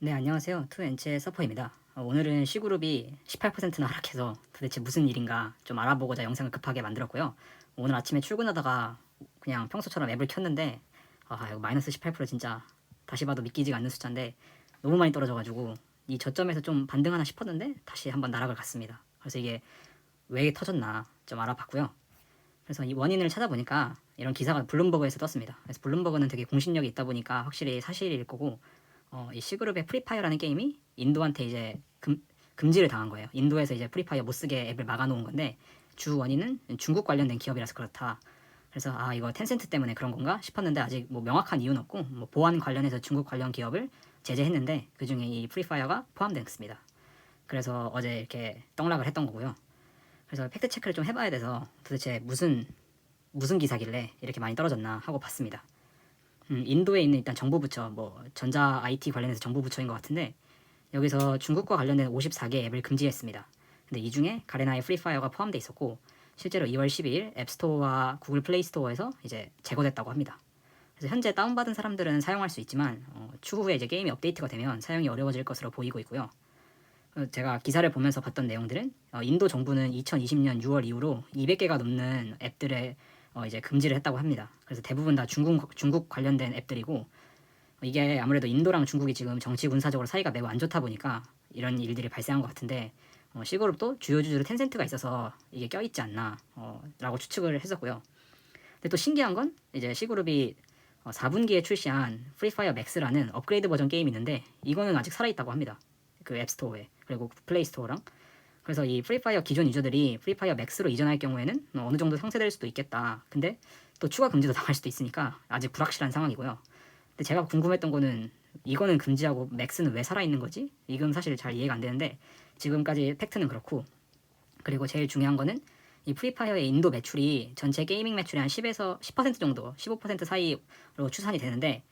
네, 안녕하세요. 투엔체 서퍼입니다. 오늘은 C그룹이 18%나 하락해서 도대체 무슨 일인가 좀 알아보고자 영상을 급하게 만들었고요. 오늘 아침에 출근하다가 그냥 평소처럼 앱을 켰는데 이거 마이너스 18% 진짜 다시 봐도 믿기지가 않는 숫자인데 너무 많이 떨어져가지고 이 저점에서 좀 반등하나 싶었는데 다시 한번 나락을 갔습니다. 그래서 이게 왜 터졌나 좀 알아봤고요. 그래서 이 원인을 찾아보니까 이런 기사가 블룸버그에서 떴습니다. 그래서 블룸버그는 되게 공신력이 있다 보니까 확실히 사실일 거고, 이 C그룹의 프리파이어라는 게임이 인도한테 이제 금지를 당한 거예요. 인도에서 이제 프리파이어 못 쓰게 앱을 막아놓은 건데 주 원인은 중국 관련된 기업이라서 그렇다. 그래서 이거 텐센트 때문에 그런 건가 싶었는데 아직 뭐 명확한 이유는 없고, 뭐 보안 관련해서 중국 관련 기업을 제재했는데 그 중에 이 프리파이어가 포함됐습니다. 그래서 어제 이렇게 떡락을 했던 거고요. 그래서 팩트 체크를 좀 해봐야 돼서 도대체 무슨 기사길래 이렇게 많이 떨어졌나 하고 봤습니다. 인도에 있는 일단 정부 부처, 뭐 전자 IT 관련해서 정부 부처인 것 같은데 여기서 중국과 관련된 54개 앱을 금지했습니다. 근데 이 중에 가레나의 프리파이어가 포함돼 있었고 실제로 2월 12일 앱스토어와 구글 플레이 스토어에서 이제 제거됐다고 합니다. 그래서 현재 다운받은 사람들은 사용할 수 있지만 추후에 이제 게임이 업데이트가 되면 사용이 어려워질 것으로 보이고 있고요. 제가 기사를 보면서 봤던 내용들은 인도 정부는 2020년 6월 이후로 200개가 넘는 앱들에 이제 금지를 했다고 합니다. 그래서 대부분 다 중국 관련된 앱들이고, 이게 아무래도 인도랑 중국이 지금 정치 군사적으로 사이가 매우 안 좋다 보니까 이런 일들이 발생한 것 같은데, C그룹도 주요 주주로 텐센트가 있어서 이게 껴있지 않나 라고 추측을 했었고요. 근데 또 신기한 건 이제 C그룹이 4분기에 출시한 프리파이어 맥스라는 업그레이드 버전 게임이 있는데 이거는 아직 살아있다고 합니다. 그 앱스토어에 그리고 플레이 스토어랑. 그래서 이 프리파이어 기존 유저들이 프리파이어 맥스로 이전할 경우에는 어느 정도 상쇄될 수도 있겠다. 근데 또 추가 금지도 당할 수도 있으니까 아직 불확실한 상황이고요. 근데 제가 궁금했던 거는 이거는 금지하고 맥스는 왜 살아있는 거지? 이건 사실 잘 이해가 안 되는데 지금까지 팩트는 그렇고, 그리고 제일 중요한 거는 이 프리파이어의 인도 매출이 전체 게이밍 매출의 한 10에서 10% 정도, 15% 사이로 추산이 되는데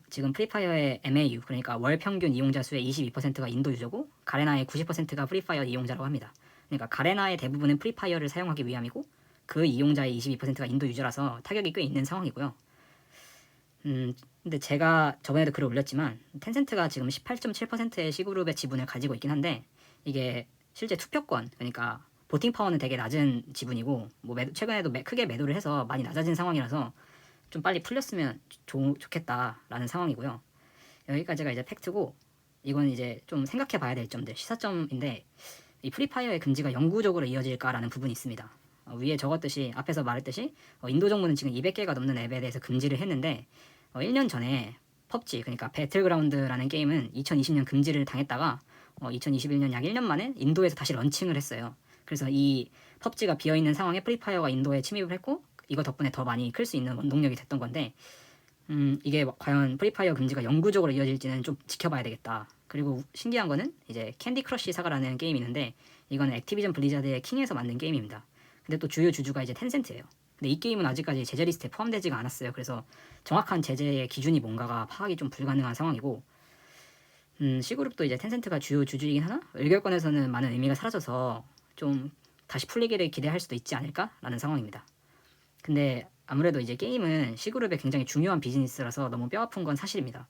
지금 프리파이어의 MAU, 그러니까 월 평균 이용자 수의 22%가 인도 유저고 가레나의 90%가 프리파이어 이용자라고 합니다. 그러니까 가레나의 대부분은 프리파이어를 사용하기 위함이고 그 이용자의 22%가 인도 유저라서 타격이 꽤 있는 상황이고요. 근데 제가 저번에도 글을 올렸지만 텐센트가 지금 18.7%의 C그룹의 지분을 가지고 있긴 한데 이게 실제 투표권, 그러니까 보팅 파워는 되게 낮은 지분이고 뭐 최근에도 크게 매도를 해서 많이 낮아진 상황이라서 좀 빨리 풀렸으면 좋겠다라는 상황이고요. 여기까지가 이제 팩트고, 이건 이제 좀 생각해 봐야 될 점들, 시사점인데 이 프리파이어의 금지가 영구적으로 이어질까라는 부분이 있습니다. 위에 적었듯이 앞에서 말했듯이 인도 정부는 지금 200개가 넘는 앱에 대해서 금지를 했는데 1년 전에 펍지, 그러니까 배틀그라운드라는 게임은 2020년 금지를 당했다가 2021년 약 1년 만에 인도에서 다시 런칭을 했어요. 그래서 이 펍지가 비어있는 상황에 프리파이어가 인도에 침입을 했고 이거 덕분에 더 많이 클 수 있는 원동력이 됐던 건데, 이게 과연 프리파이어 금지가 영구적으로 이어질지는 좀 지켜봐야 되겠다. 그리고 신기한 거는 이제 캔디 크러쉬 사가라는 게임이 있는데 이거는 액티비전 블리자드의 킹에서 만든 게임입니다. 근데 또 주요 주주가 이제 텐센트예요. 근데 이 게임은 아직까지 제재 리스트에 포함되지가 않았어요. 그래서 정확한 제재의 기준이 뭔가가 파악이 좀 불가능한 상황이고, C그룹도 이제 텐센트가 주요 주주이긴 하나 의결권에서는 많은 의미가 사라져서 좀 다시 풀리기를 기대할 수도 있지 않을까라는 상황입니다. 근데 아무래도 이제 게임은 C그룹의 굉장히 중요한 비즈니스라서 너무 뼈아픈 건 사실입니다.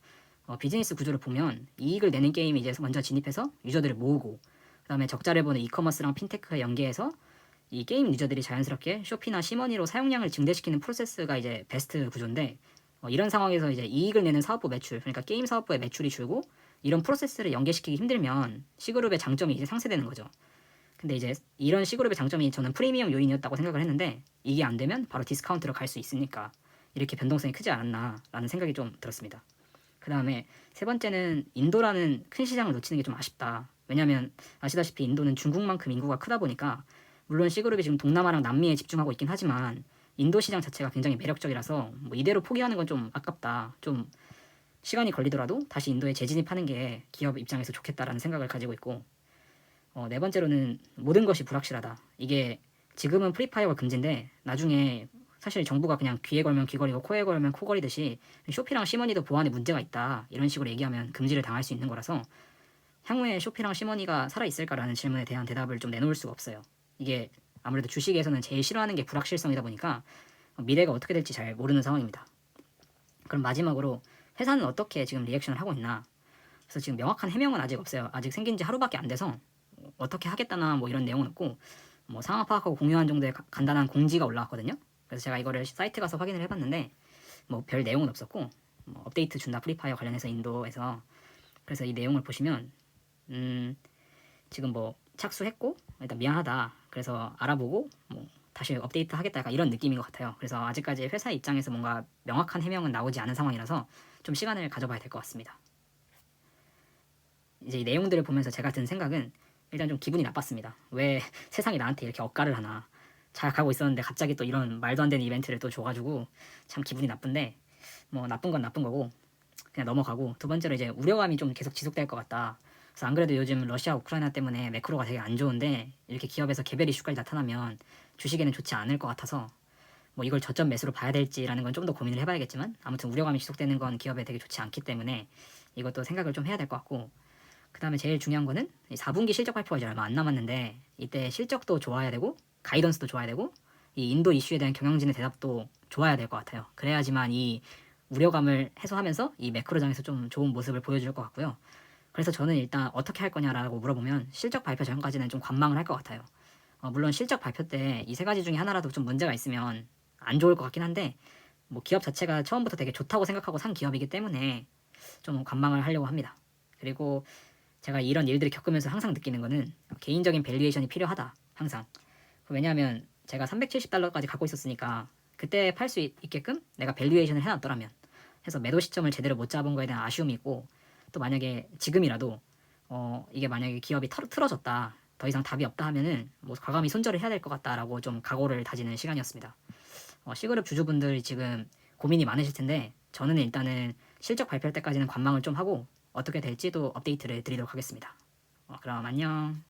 비즈니스 구조를 보면 이익을 내는 게임이 이제 먼저 진입해서 유저들을 모으고 그 다음에 적자를 보는 이커머스랑 핀테크에 연계해서 이 게임 유저들이 자연스럽게 쇼피나 시머니로 사용량을 증대시키는 프로세스가 이제 베스트 구조인데, 이런 상황에서 이제 이익을 내는 사업부 매출, 그러니까 게임 사업부의 매출이 줄고 이런 프로세스를 연계시키기 힘들면 C그룹의 장점이 이제 상쇄되는 거죠. 근데 이제 이런 C그룹의 장점이 저는 프리미엄 요인이었다고 생각을 했는데 이게 안 되면 바로 디스카운트로 갈 수 있으니까 이렇게 변동성이 크지 않았나라는 생각이 좀 들었습니다. 그 다음에 세 번째는 인도라는 큰 시장을 놓치는 게 좀 아쉽다. 왜냐면 아시다시피 인도는 중국만큼 인구가 크다 보니까 물론 C그룹이 지금 동남아랑 남미에 집중하고 있긴 하지만 인도 시장 자체가 굉장히 매력적이라서 뭐 이대로 포기하는 건 좀 아깝다. 좀 시간이 걸리더라도 다시 인도에 재진입하는 게 기업 입장에서 좋겠다라는 생각을 가지고 있고, 네 번째로는 모든 것이 불확실하다. 이게 지금은 프리파이어가 금지인데 나중에 사실 정부가 그냥 귀에 걸면 귀걸이고 코에 걸면 코걸이듯이 쇼피랑 시머니도 보안에 문제가 있다 이런 식으로 얘기하면 금지를 당할 수 있는 거라서 향후에 쇼피랑 시머니가 살아있을까라는 질문에 대한 대답을 좀 내놓을 수가 없어요. 이게 아무래도 주식에서는 제일 싫어하는 게 불확실성이다 보니까 미래가 어떻게 될지 잘 모르는 상황입니다. 그럼 마지막으로 회사는 어떻게 지금 리액션을 하고 있나? 그래서 지금 명확한 해명은 아직 없어요. 아직 생긴 지 하루밖에 안 돼서 어떻게 하겠다나 뭐 이런 내용은 없고, 뭐 상황 파악하고 공유한 정도의 간단한 공지가 올라왔거든요. 그래서 제가 이거를 사이트 가서 확인을 해봤는데 뭐 별 내용은 없었고, 뭐 업데이트 준다 프리파이어 관련해서 인도에서. 그래서 이 내용을 보시면 지금 뭐 착수했고 일단 미안하다, 그래서 알아보고 뭐 다시 업데이트 하겠다, 약간 이런 느낌인 것 같아요. 그래서 아직까지 회사 입장에서 뭔가 명확한 해명은 나오지 않은 상황이라서 좀 시간을 가져봐야 될 것 같습니다. 이제 이 내용들을 보면서 제가 든 생각은 일단 좀 기분이 나빴습니다. 왜 세상이 나한테 이렇게 억가를 하나. 잘 가고 있었는데 갑자기 또 이런 말도 안 되는 이벤트를 또 줘가지고 참 기분이 나쁜데, 뭐 나쁜 건 나쁜 거고 그냥 넘어가고, 두 번째로 이제 우려감이 좀 계속 지속될 것 같다. 그래서 안 그래도 요즘 러시아 우크라이나 때문에 매크로가 되게 안 좋은데 이렇게 기업에서 개별 이슈까지 나타나면 주식에는 좋지 않을 것 같아서, 뭐 이걸 저점 매수로 봐야 될지라는 건 좀 더 고민을 해봐야겠지만, 아무튼 우려감이 지속되는 건 기업에 되게 좋지 않기 때문에 이것도 생각을 좀 해야 될 것 같고, 그 다음에 제일 중요한 거는 4분기 실적 발표가 이제 얼마 안 남았는데 이때 실적도 좋아야 되고 가이던스도 좋아야 되고 이 인도 이슈에 대한 경영진의 대답도 좋아야 될 것 같아요. 그래야지만 이 우려감을 해소하면서 이 매크로장에서 좀 좋은 모습을 보여줄 것 같고요. 그래서 저는 일단 어떻게 할 거냐라고 물어보면 실적 발표 전까지는 좀 관망을 할 것 같아요. 물론 실적 발표 때 이 세 가지 중에 하나라도 좀 문제가 있으면 안 좋을 것 같긴 한데, 뭐 기업 자체가 처음부터 되게 좋다고 생각하고 산 기업이기 때문에 좀 관망을 하려고 합니다. 그리고 제가 이런 일들을 겪으면서 항상 느끼는 거는 개인적인 밸류에이션이 필요하다. 항상. 왜냐하면 제가 370달러까지 갖고 있었으니까 그때 팔 수 있게끔 내가 밸류에이션을 해놨더라면, 해서 매도 시점을 제대로 못 잡은 거에 대한 아쉬움이 있고, 또 만약에 지금이라도 이게 만약에 기업이 틀어졌다, 더 이상 답이 없다 하면은 뭐 과감히 손절을 해야 될 것 같다라고 좀 각오를 다지는 시간이었습니다. C그룹 주주분들이 지금 고민이 많으실 텐데 저는 일단은 실적 발표 때까지는 관망을 좀 하고 어떻게 될지도 업데이트를 드리도록 하겠습니다. 그럼 안녕.